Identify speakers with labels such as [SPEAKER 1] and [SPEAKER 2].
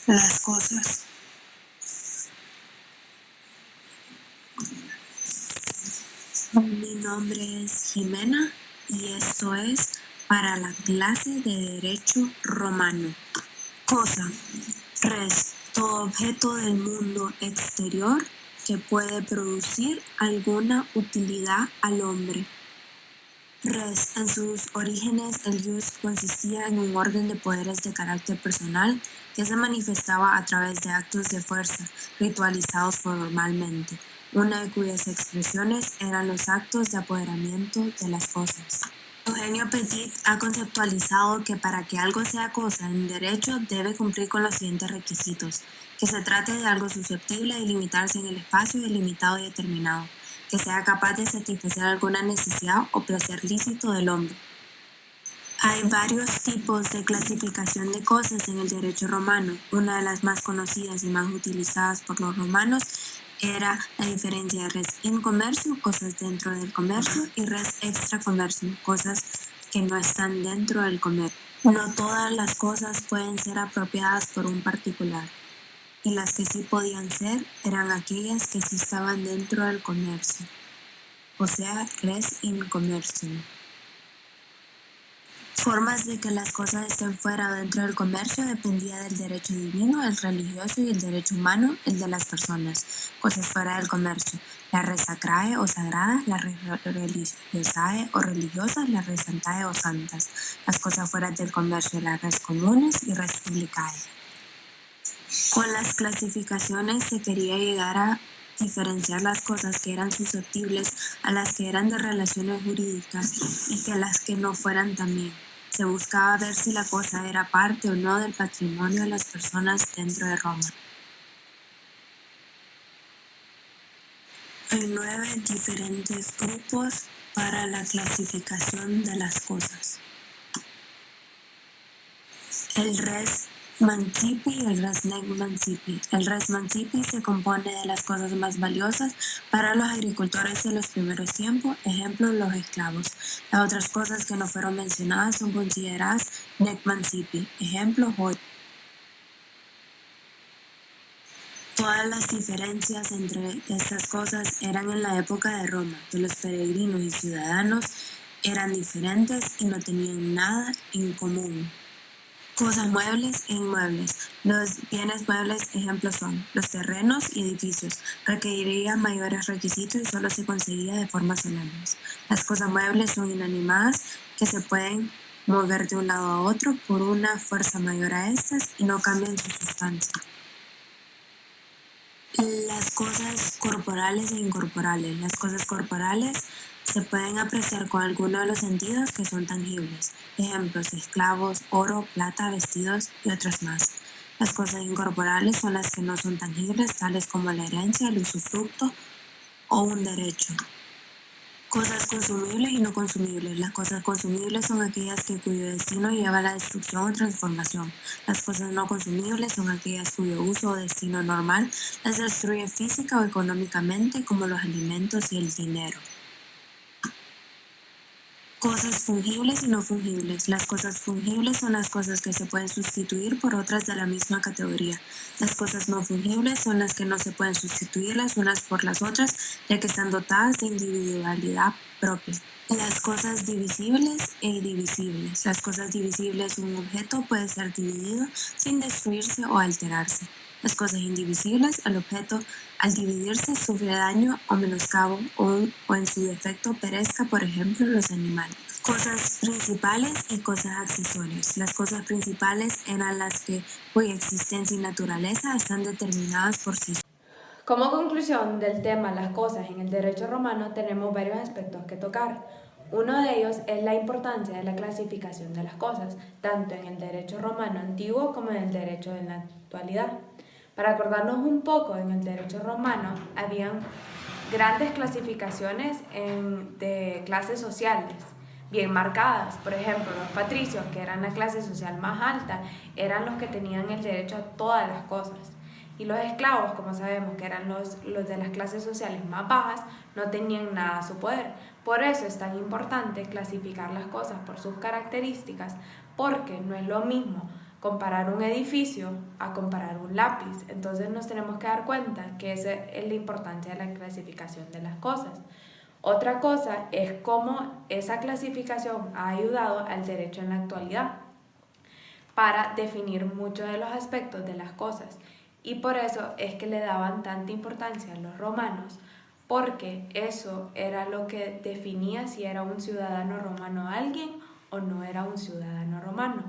[SPEAKER 1] Las cosas. Mi nombre es Jimena y esto es para la clase de Derecho Romano. Cosa. Res. Todo objeto del mundo exterior que puede producir alguna utilidad al hombre. Res. En sus orígenes el jus consistía en un orden de poderes de carácter personal que se manifestaba a través de actos de fuerza, ritualizados formalmente, una de cuyas expresiones eran los actos de apoderamiento de las cosas. Eugenio Petit ha conceptualizado que para que algo sea cosa en derecho debe cumplir con los siguientes requisitos: que se trate de algo susceptible de limitarse en el espacio delimitado y determinado, que sea capaz de satisfacer alguna necesidad o placer lícito del hombre. Hay varios tipos de clasificación de cosas en el derecho romano. Una de las más conocidas y más utilizadas por los romanos era la diferencia de res in commercio, cosas dentro del comercio, y res extra commercio, cosas que no están dentro del comercio. No todas las cosas pueden ser apropiadas por un particular, y las que sí podían ser eran aquellas que sí estaban dentro del comercio, o sea, res in commercium. Formas de que las cosas estén fuera o dentro del comercio dependía del derecho divino, el religioso y el derecho humano, el de las personas. Cosas fuera del comercio: la res sacrae o sagrada, la res religiosae o religiosas, la res santae o santas. Las cosas fuera del comercio: las res comunes y res publicae. Con las clasificaciones se quería llegar a diferenciar las cosas que eran susceptibles a las que eran de relaciones jurídicas y que las que no fueran también. Se buscaba ver si la cosa era parte o no del patrimonio de las personas dentro de Roma. Hay 9 diferentes grupos para la clasificación de las cosas. El res mancipi y el res nec mancipi. El res mancipi se compone de las cosas más valiosas para los agricultores de los primeros tiempos, ejemplo, los esclavos. Las otras cosas que no fueron mencionadas son consideradas nec mancipi, ejemplo, joyas. Todas las diferencias entre estas cosas eran en la época de Roma, que los peregrinos y ciudadanos eran diferentes y no tenían nada en común. Cosas muebles e inmuebles. Los bienes muebles, ejemplos son los terrenos y edificios. Requerirían mayores requisitos y solo se conseguía de forma solemnes. Las cosas muebles son inanimadas que se pueden mover de un lado a otro por una fuerza mayor a estas y no cambian su sustancia. Las cosas corporales e incorporales. Las cosas corporales se pueden apreciar con alguno de los sentidos que son tangibles. Ejemplos: esclavos, oro, plata, vestidos y otros más. Las cosas incorporales son las que no son tangibles, tales como la herencia, el usufructo o un derecho. Cosas consumibles y no consumibles. Las cosas consumibles son aquellas cuyo destino lleva a la destrucción o transformación. Las cosas no consumibles son aquellas cuyo uso o destino normal las destruye física o económicamente, como los alimentos y el dinero. Cosas fungibles y no fungibles. Las cosas fungibles son las cosas que se pueden sustituir por otras de la misma categoría. Las cosas no fungibles son las que no se pueden sustituir las unas por las otras, ya que están dotadas de individualidad propia. Las cosas divisibles e indivisibles. Las cosas divisibles: un objeto puede ser dividido sin destruirse o alterarse. Las cosas indivisibles: el objeto al dividirse sufre daño o menoscabo o en su defecto perezca, por ejemplo, los animales. Cosas principales y cosas accesorias. Las cosas principales eran las cuya existencia y naturaleza están determinadas por sí.
[SPEAKER 2] Como conclusión del tema las cosas en el derecho romano tenemos varios aspectos que tocar. Uno de ellos es la importancia de la clasificación de las cosas, tanto en el derecho romano antiguo como en el derecho de la actualidad. Para acordarnos un poco, en el derecho romano habían grandes clasificaciones de clases sociales bien marcadas. Por ejemplo, los patricios, que eran la clase social más alta, eran los que tenían el derecho a todas las cosas. Y los esclavos, como sabemos que eran los de las clases sociales más bajas, no tenían nada a su poder. Por eso es tan importante clasificar las cosas por sus características, porque no es lo mismo comparar un edificio a comparar un lápiz. Entonces nos tenemos que dar cuenta que esa es la importancia de la clasificación de las cosas. Otra cosa es cómo esa clasificación ha ayudado al derecho en la actualidad para definir muchos de los aspectos de las cosas. Y por eso es que le daban tanta importancia a los romanos, porque eso era lo que definía si era un ciudadano romano alguien o no era un ciudadano romano.